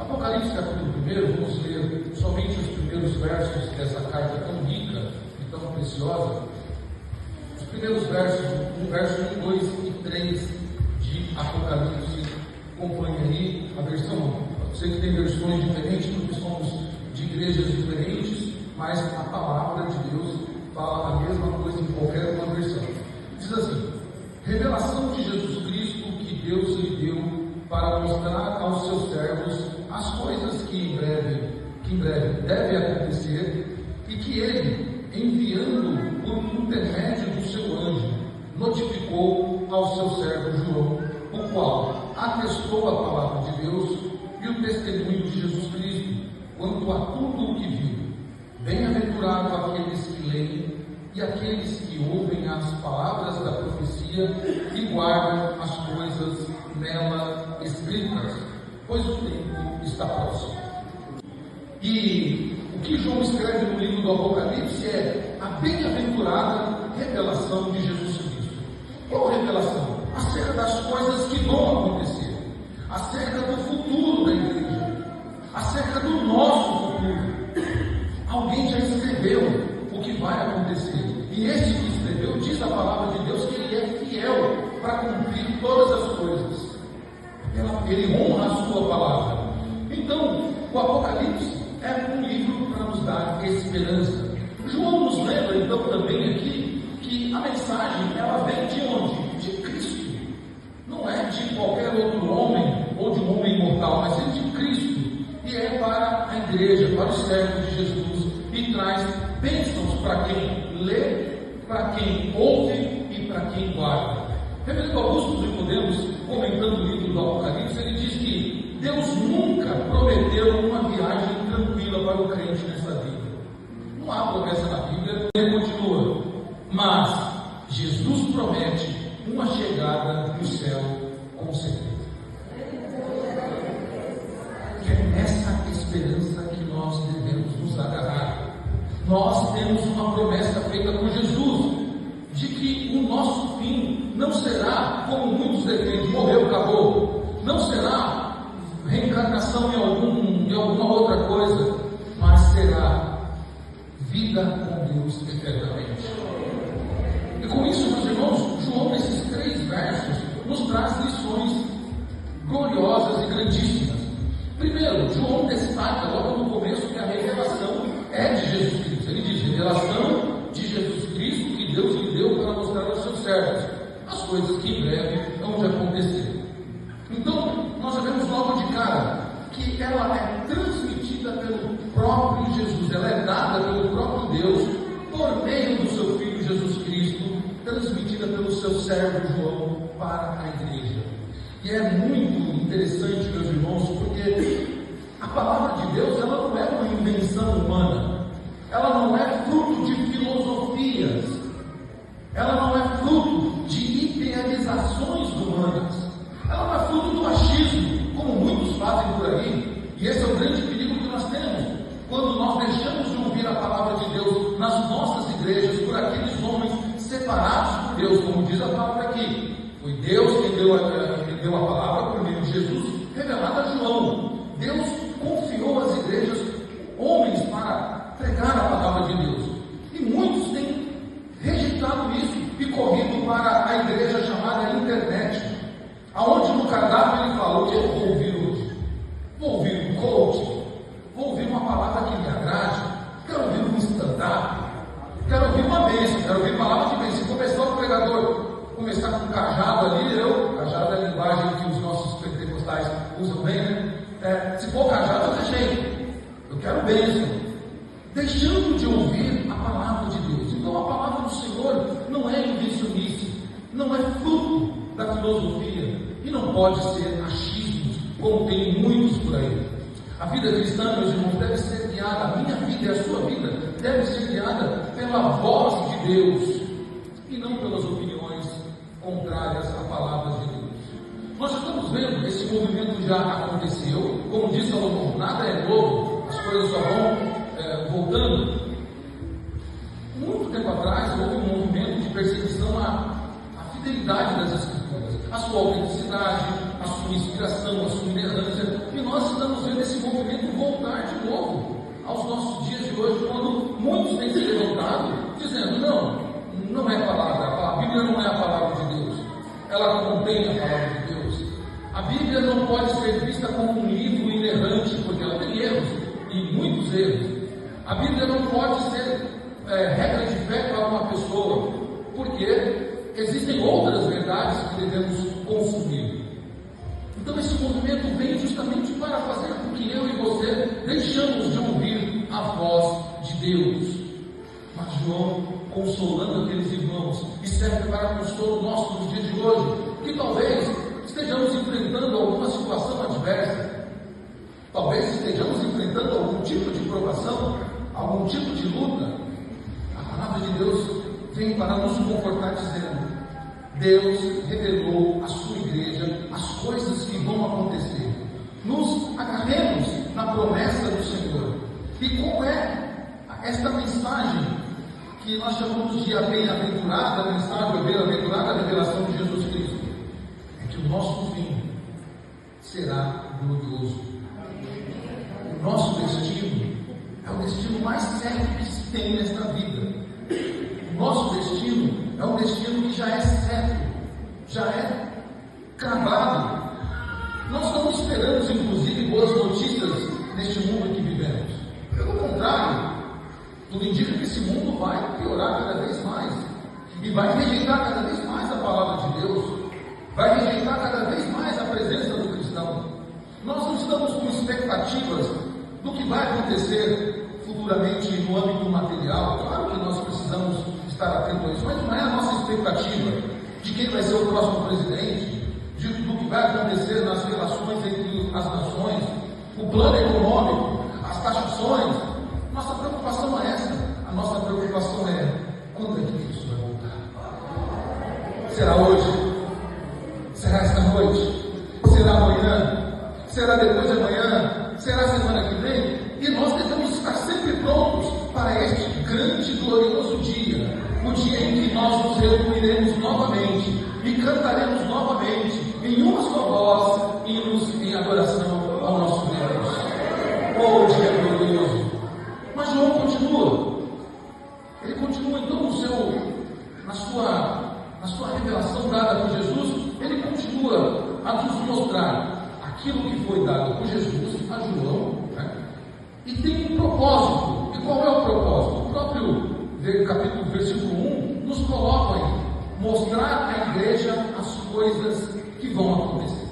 Apocalipse capítulo 1, vamos ler somente os primeiros versos dessa carta tão rica e tão preciosa. Os primeiros versos, o verso 1, 2 e 3 de Apocalipse, acompanhe aí a versão. Eu sei que tem versões diferentes, porque somos de igrejas diferentes, mas a palavra de Deus fala a mesma coisa em qualquer uma versão. Diz assim: revelação de Jesus Cristo que Deus lhe deu para mostrar aos seus servos as coisas que em breve devem acontecer, e que ele, enviando por intermédio do seu anjo, notificou ao seu servo João, o qual atestou a palavra de Deus e o testemunho de Jesus Cristo quanto a tudo o que viu. Bem-aventurado aqueles que leem e aqueles que ouvem as palavras da profecia e guardam as coisas nela escritas, pois o tempo está próximo. E o que João escreve no livro do Apocalipse é a bem-aventurada revelação de Jesus Cristo. Qual revelação? Acerca das coisas que vão acontecer, acerca do futuro da igreja, acerca do nosso futuro. Alguém já escreveu o que vai acontecer, e esse que escreveu diz a palavra de Deus que ele é fiel para cumprir todas as coisas. Ele honra a sua palavra. Então, o Apocalipse é um livro para nos dar esperança. João nos lembra então também aqui que a mensagem ela vem de onde? De Cristo. Não é de qualquer outro homem ou de um homem imortal, mas é de Cristo. E é para a igreja, para os servos de Jesus, e traz bênçãos para quem lê, para quem ouve e para quem guarda. Reverendo Augusto Nicodemos, comentando o livro do Apocalipse, ele diz que Deus nunca prometeu uma viagem tranquila para o crente nessa vida. Não há promessa na Bíblia. Ele continua: mas Jesus promete uma chegada no céu com certeza. É nessa esperança que nós devemos nos agarrar. Nós temos uma promessa feita por Jesus, de que o nosso fim não será como muitos defendem, morreu, acabou. Não será reencarnação em alguma outra coisa, mas será vida com Deus eternamente. E com isso, meus irmãos, João, nesses 3 versos, nos traz lições gloriosas e grandíssimas. Primeiro, João destaca logo no começo que a revelação é de Jesus Cristo. Ele diz: revelação de Jesus Cristo que Deus lhe deu para mostrar aos seus servos as coisas que em breve vão acontecer. Então, nós sabemos logo de cara que ela é transmitida pelo próprio Jesus, ela é dada pelo próprio Deus por meio do seu Filho Jesus Cristo, transmitida pelo seu servo João para a igreja. E é muito interessante, meus irmãos, porque a palavra de Deus ela não é uma invenção humana, ela não é fruto de filosofias, ela não é fruto de idealizações humanas, ela não é fruto do achismo, como muitos fazem por aí. E esse é o grande perigo que nós temos, quando nós deixamos de ouvir a palavra de Deus nas nossas igrejas, por aqueles homens separados por Deus, como diz a palavra aqui. Foi Deus quem deu a palavra por meio de Jesus, revelada a João. Deus confiou às igrejas homens para pregar a palavra de Deus. E muitos têm rejeitado isso e corrido para a igreja chamada internet, aonde no cardápio ele falou: o que eu vou ouvir hoje? Vou ouvir um coach, vou ouvir uma palavra que me agrade, quero ouvir um stand-up, quero ouvir uma bênção, quero ouvir palavra de bênção. Se começar o pregador começar com cajado ali, cajado é a linguagem que os nossos pentecostais usam bem, né? Se for cajado, eu rejeito. Eu quero bênção. Deixando de ouvir a palavra de Deus. Então a palavra do Senhor não é invencionice, não é fruto da filosofia, e não pode ser achismos, como tem muitos por aí. A vida cristã, meus irmãos, deve ser guiada, a minha vida e a sua vida deve ser guiada pela voz de Deus, e não pelas opiniões contrárias à palavra de Deus. Nós estamos vendo, esse movimento já aconteceu, como diz Salomão, nada é novo, as coisas só vão voltando. Muito tempo atrás houve um movimento de perseguição à fidelidade das Escrituras, a sua autenticidade, a sua inspiração, a sua inerrância. E nós estamos vendo esse movimento voltar de novo aos nossos dias de hoje, quando muitos têm se levantado dizendo: não é a palavra, a Bíblia não é a palavra de Deus, ela contém a palavra de Deus. A Bíblia não pode ser vista como um livro inerrante, porque ela tem erros, e muitos erros. A Bíblia não pode ser regra de fé para uma pessoa, porque existem outras verdades que devemos consumir. Então esse movimento vem justamente para fazer com que eu e você deixamos de ouvir a voz de Deus. Mas João, consolando aqueles irmãos, e serve para consolo nosso nos dias de hoje, que talvez estejamos enfrentando alguma situação adversa, talvez estejamos enfrentando algum tipo de provação, algum tipo de luta. A palavra de Deus vem para nos confortar dizendo: Deus revelou à sua igreja as coisas que vão acontecer. Nos agarremos na promessa do Senhor. E qual é esta mensagem que nós chamamos de a bem-aventurada mensagem, a bem-aventurada revelação de Jesus Cristo? É que o nosso fim será glorioso. O nosso destino é o destino mais certo que se tem nesta vida. O nosso destino é um destino que já é certo, já é cravado. Nós não esperamos, inclusive, boas notícias neste mundo que vivemos. Pelo contrário, tudo indica que esse mundo vai piorar cada vez mais e vai rejeitar cada vez mais a palavra de Deus, vai rejeitar cada vez mais a presença do cristão. Nós não estamos com expectativas do que vai acontecer futuramente no âmbito material. Claro que nós precisamos estar atentos a isso, mas não é a nossa expectativa de quem vai ser o próximo presidente, do que vai acontecer nas relações entre as nações, o plano econômico, as taxações. Nossa preocupação é essa. A nossa preocupação é: quando é que isso vai voltar? Será hoje? Será esta noite? Será amanhã? Será depois de amanhã? Será semana que vem? E nós devemos estar sempre prontos para este grande e glorioso dia, o dia em que nós nos reuniremos novamente e cantaremos novamente em uma só voz, hinos em adoração ao nosso Deus. Oh, dia glorioso! Mas João continua. Ele continua então na sua revelação dada por Jesus. Ele continua a nos mostrar aquilo que foi dado por Jesus a João, né? E tem um propósito. E qual é o propósito? O próprio capítulo, versículo 1 nos coloca aí: mostrar à igreja as coisas que vão acontecer.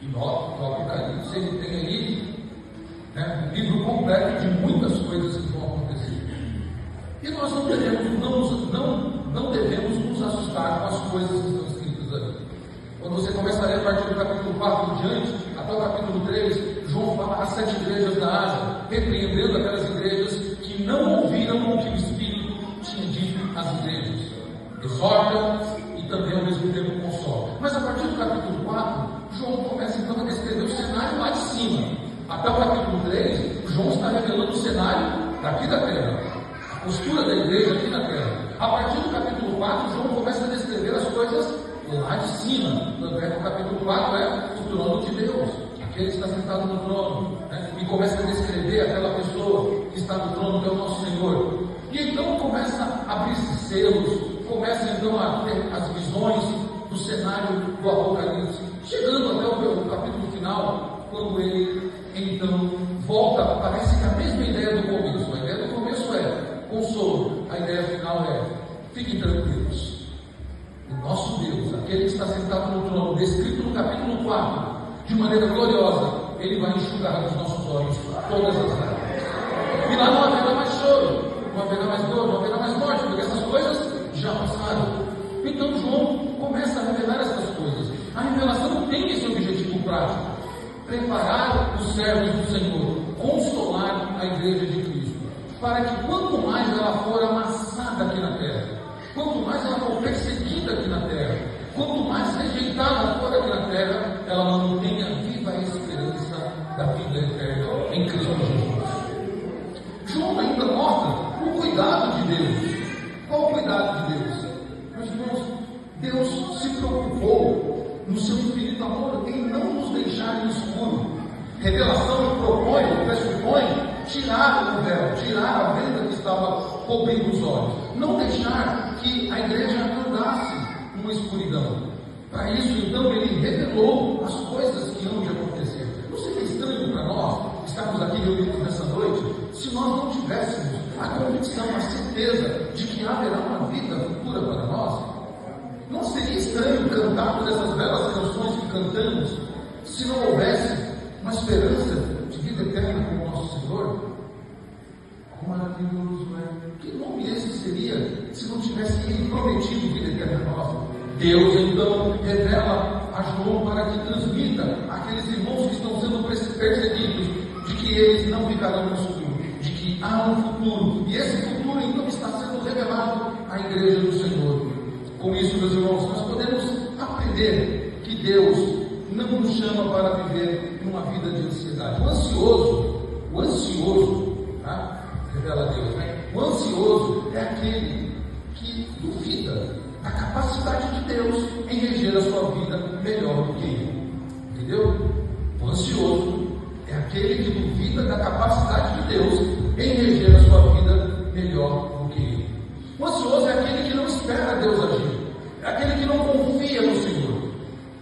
E nota, o Apocalipse, ele tem aí um livro completo de muitas coisas que vão acontecer. E nós não devemos nos assustar com as coisas que estão escritas ali. Quando você começa a ler a partir do capítulo 4 em diante, até o capítulo 3, João fala às 7 igrejas da Ásia, repreendendo aquelas igrejas que não ouviram o que o Espírito tinha dito às igrejas. Exorta e também ao mesmo tempo consola. Mas a partir do capítulo 4, João começa então a descrever o cenário lá de cima. Até o capítulo 3, João está revelando o cenário daqui da terra, a postura da igreja aqui na terra. A partir do capítulo 4, João começa a descrever as coisas lá de cima. Tanto é que o capítulo 4 é o trono de Deus, aquele que está sentado no trono, né? E começa a descrever aquela pessoa que está no trono, que é o nosso Senhor. E então começa a abrir-se selos, começa então a ter as visões do cenário do Apocalipse, chegando até o capítulo final, quando ele então volta. Parece que a mesma ideia do começo. A ideia do começo é consolo, a ideia final é: fiquem tranquilos, o nosso Deus, aquele que está sentado no trono, descrito no capítulo 4, de maneira gloriosa, ele vai enxugar dos nossos olhos todas as lágrimas. E lá não haverá mais choro, não haverá mais dor, não haverá mais morte, porque essas coisas já passaram. Então João começa a revelar essas coisas. A revelação tem esse objetivo prático: preparar os servos do Senhor, consolar a igreja de Cristo, para que quanto mais ela for amassada aqui na terra, quanto mais ela for perseguida aqui na terra, quanto mais rejeitada for aqui na terra, ela mantenha viva a esperança da vida eterna em Cristo Jesus. João ainda mostra o cuidado de Deus. Qual o cuidado de Deus? Meus irmãos, Deus no seu infinito amor, em não nos deixar no escuro. Revelação propõe, pressupõe, tirar o véu, tirar a venda que estava cobrindo os olhos. Não deixar que a igreja andasse numa escuridão. Para isso, então, ele revelou as coisas que hão de acontecer. Não seria estranho para nós estarmos aqui reunidos nessa noite, se nós não tivéssemos a convicção, a certeza de que haverá uma vida futura para nós? Não seria estranho cantarmos essas belas canções que cantamos, se não houvesse uma esperança de vida eterna com o nosso Senhor? Como maravilhoso, é? Que nome esse seria se não tivesse Ele prometido vida eterna a nós? Deus então revela a João para que transmita àqueles irmãos que estão sendo perseguidos de que eles não ficarão no escuro, de que há um futuro, e esse futuro então está sendo revelado à igreja do Senhor. Com isso, meus irmãos, nós podemos aprender que Deus não nos chama para viver numa vida de ansiedade. O ansioso, tá? Revela Deus, né? O ansioso é aquele que duvida da capacidade de Deus em reger a sua vida melhor do que ele. Entendeu? O ansioso é aquele que duvida da capacidade de Deus em reger a sua vida melhor do que ele. O ansioso é aquele que não espera Deus agir. É aquele que não confia no Senhor.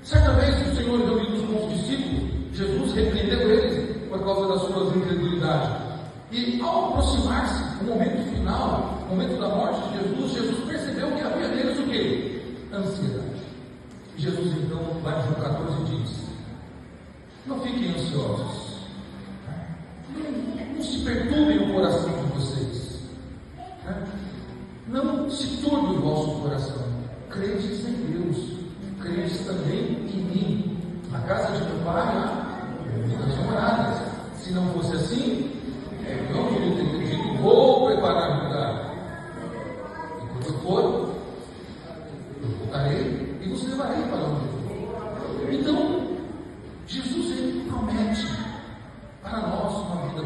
Certa vez o Senhor reuniu com os discípulos, Jesus repreendeu eles por causa das suas incredulidades. E ao aproximar-se o momento final, o momento da morte de Jesus, Jesus percebeu que havia neles o quê? Ansiedade. E Jesus então, lá em João 14, diz: não fiquem ansiosos, não se perturbem o coração de vocês, não se turbe o vosso coração, credes em Deus, credes também em mim. Na casa de meu pai há muitas moradas. Se não fosse assim, eu não teria dito: vou preparar lugar. E quando eu for, eu voltarei e vos levarei para onde eu for. Então, Jesus ele promete para nós uma vida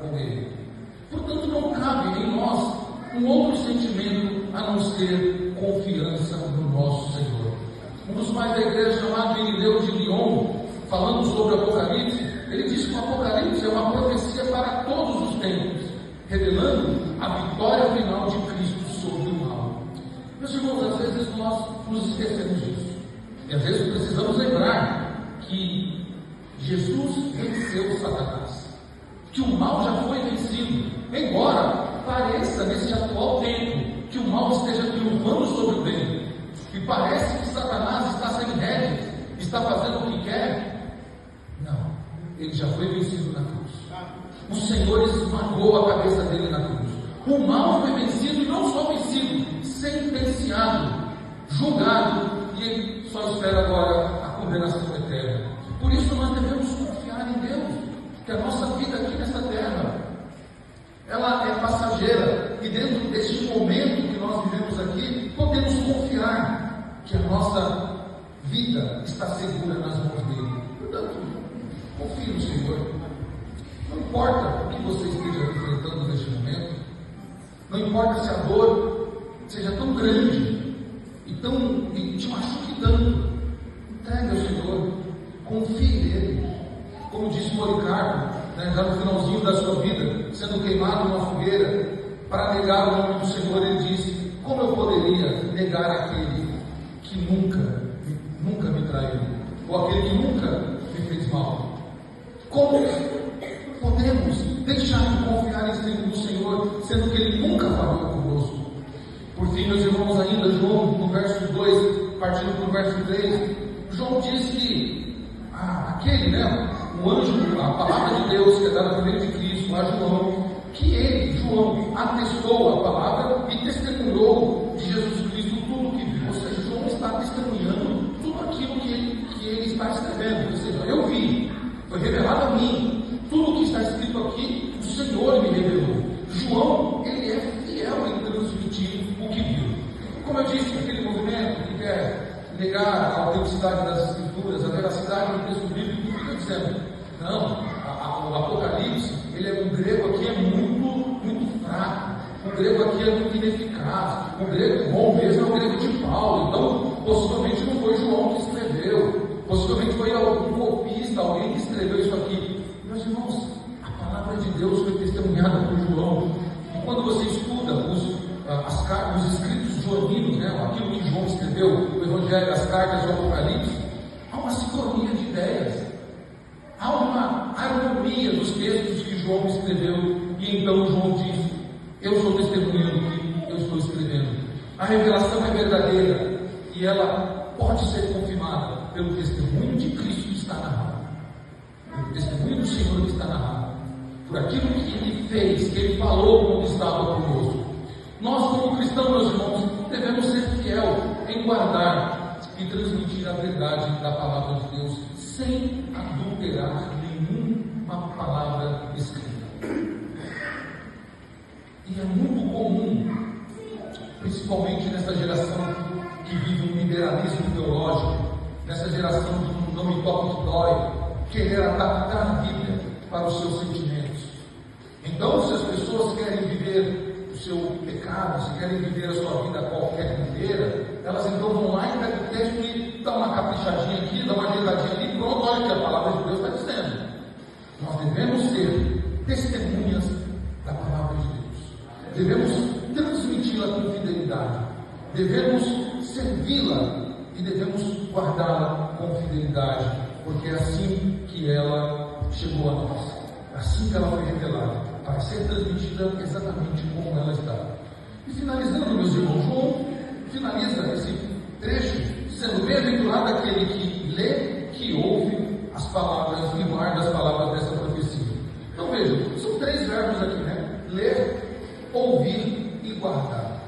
com Ele. Portanto, não cabe em nós um outro sentimento a não ser confiança no nosso Senhor. Um dos pais da igreja, chamado Irineu de Lyon, falando sobre o Apocalipse, ele diz que o Apocalipse é uma profecia para todos os tempos, revelando a vitória final de Cristo sobre o mal. Meus irmãos, às vezes nós nos esquecemos disso. E às vezes precisamos lembrar que Jesus venceu Satanás, que o mal já foi vencido, embora pareça nesse atual tempo que o mal esteja triunfando sobre o bem, e parece que Satanás está sem rédeas, está fazendo o que quer. Não, ele já foi vencido na cruz. O Senhor esmagou a cabeça dele na cruz. O mal foi vencido, e não só vencido, sentenciado, julgado, e ele só espera agora a condenação eterna. Por isso nós devemos confiar em Deus, que a nossa vida aqui nessa terra, ela é passageira, e dentro deste momento que nós vivemos aqui, podemos confiar que a nossa vida está segura nas mãos dele. Portanto, confie no Senhor. Não importa o que você esteja enfrentando neste momento, não importa se a dor seja tão grande e te machuque tanto, entregue ao Senhor, confie nele. Como disse Policarpo, já no finalzinho da sua vida, sendo queimado numa fogueira, para negar o nome do Senhor, ele disse: como eu poderia negar aquele que nunca me traiu, ou aquele que nunca me fez mal? Como podemos deixar de confiar no Senhor, sendo que Ele nunca falou conosco? Por fim, meus irmãos, ainda João, no verso 2, partindo para o verso 3, João diz que o anjo, a palavra de Deus, que é dada por meio de Cristo a João, que ele, João, atestou a palavra e testemunhou de Jesus Cristo tudo o que viu. Ou seja, João está testemunhando tudo aquilo que ele está escrevendo. Ou seja, eu vi, foi revelado a mim. Tudo o que está escrito aqui, o Senhor me revelou. João, ele é fiel em transmitir o que viu. Como eu disse, aquele movimento que quer negar a autenticidade das Escrituras, a veracidade do texto bíblico, fica dizendo: não, o Apocalipse, ele é, o grego aqui é muito fraco, o grego aqui é muito ineficaz, o grego bom mesmo é o grego de Paulo, então possivelmente não foi João que escreveu. Evangelho, as cartas do Apocalipse, há uma sincronia de ideias, há uma harmonia dos textos que João escreveu, e então João diz: eu sou testemunha do que eu estou escrevendo. A revelação é verdadeira e ela pode ser confirmada pelo testemunho de Cristo que está narrado, pelo testemunho do Senhor que está narrado, por aquilo que Ele fez, que Ele falou quando estava conosco. Nós, como cristãos, meus irmãos, devemos ser fiel em guardar e transmitir a verdade da palavra de Deus, sem adulterar nenhuma palavra escrita. E é muito comum, principalmente nessa geração que vive um liberalismo teológico, nessa geração de não me toque que dói, querer adaptar a Bíblia para os seus sentimentos. Então, se as pessoas querem viver o seu pecado, se querem viver a sua vida a qualquer maneira, elas então vão lá e pegam o texto e dão uma caprichadinha aqui, dão uma ajeitadinha ali, pronto, olha o que a palavra de Deus está dizendo. Nós devemos ser testemunhas da palavra de Deus, devemos transmiti-la com fidelidade, devemos servi-la e devemos guardá-la com fidelidade, porque é assim que ela chegou a nós, assim que ela foi revelada, para ser transmitida exatamente como ela está. E finalizando, meus irmãos, João finaliza esse trecho sendo bem-aventurado aquele que lê, que ouve as palavras e guarda as palavras dessa profecia. Então vejam, são 3 verbos aqui, né? Ler, ouvir e guardar.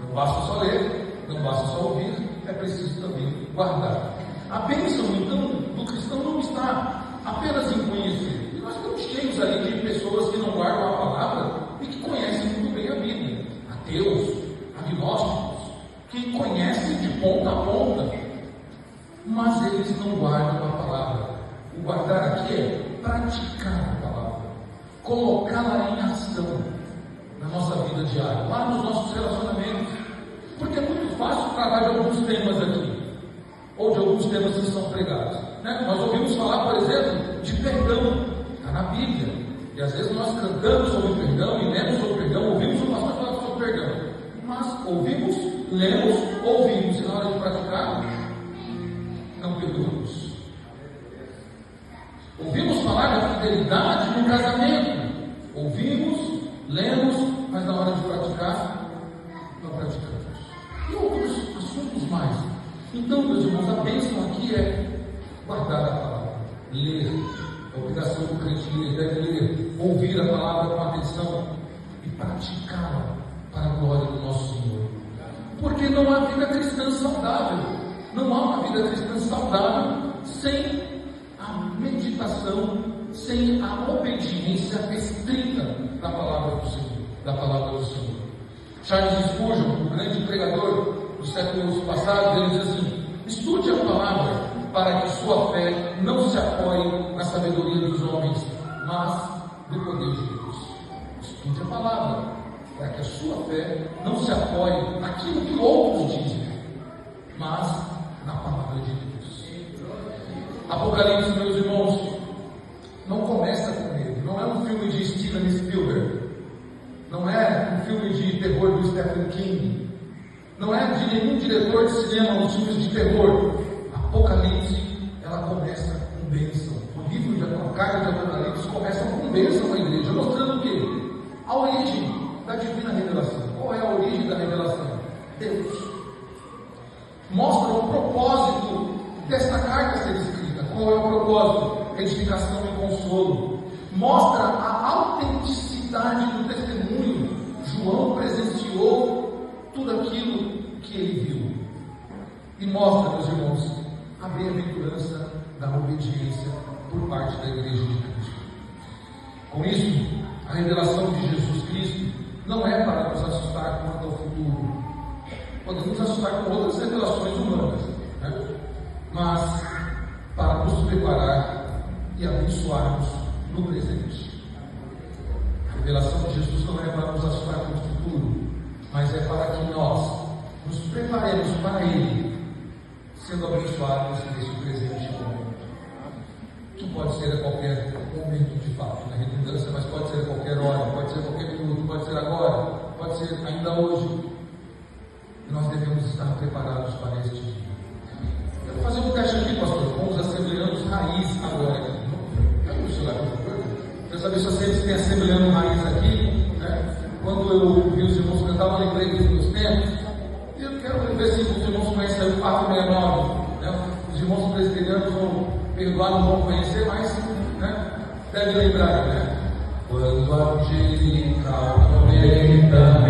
Não basta só ler, não basta só ouvir, é preciso também guardar. A bênção, então, do cristão não está apenas em conhecer. E nós estamos cheios aí de pessoas que não guardam a palavra e que conhecem muito bem a Bíblia. Ateus, agnósticos, que conhecem de ponta a ponta, mas eles não guardam a palavra. O guardar aqui é praticar a palavra, colocá-la em ação na nossa vida diária, lá nos nossos relacionamentos. Porque é muito fácil tratar de alguns temas aqui, ou de alguns temas que são pregados, né? Nós ouvimos falar, por exemplo, de perdão, está na Bíblia, e às vezes nós cantamos sobre perdão e lemos sobre perdão, ouvimos o pastor falar sobre perdão, mas ouvimos, lemos, ouvimos, e na hora de praticar, não perdoamos. Ouvimos falar da fidelidade no casamento, ouvimos, lemos, mas na hora de praticar, não praticamos. E outros assuntos mais. Então, meus irmãos, a bênção aqui é guardar a palavra, ler. A obrigação do crente ler, deve ler, ouvir a palavra com atenção e praticá-la para a glória do nosso Senhor. Porque não há vida cristã saudável. Não há uma vida cristã saudável sem a meditação, sem a obediência estrita da palavra do Senhor. Da palavra do Senhor. Charles Spurgeon, um grande pregador dos séculos passados, ele diz assim: estude a palavra para que sua fé não se apoie na sabedoria dos homens, mas no poder de Deus. Estude a palavra para que a sua fé não se apoie naquilo que outros dizem, mas na palavra de Deus. Apocalipse, meus irmãos, não começa com ele. Não é um filme de Steven Spielberg, não é um filme de terror do Stephen King, não é de nenhum diretor de cinema nos filmes de terror. Apocalipse, ela começa com bênção. O livro de carta de Apocalipse começa com bênção na igreja, mostrando o quê? A origem da divina revelação. Qual é a origem da revelação? Deus. Mostra o propósito desta carta ser escrita. Qual é o propósito? Edificação e consolo. Mostra a autenticidade do testemunho. João presenciou tudo aquilo que ele viu. E mostra, meus irmãos, a bem-aventurança da obediência por parte da Igreja de Cristo. Com isso, a revelação de Jesus Cristo não é para nos assustar quanto ao futuro. Podemos assustar com outras revelações humanas, né? Mas para nos preparar e abençoarmos no presente. A revelação de Jesus não é para nos assustar com o futuro, mas é para que nós nos preparemos para Ele, sendo abençoados nesse presente momento. Que pode ser a qualquer momento de fato, na redundância, mas pode ser a qualquer hora, pode ser a qualquer minuto, pode ser agora, pode ser ainda hoje. E nós devemos estar preparados para este dia. semelhando raiz aqui, né? Quando eu vi os irmãos cantavam, eu lembrei dos meus tempos. E eu quero ver se os irmãos conhecem o 469, né? Os irmãos presbiterianos vão perdoar, não vão conhecer, mas, né, deve lembrar, né? Quando a angelical cometa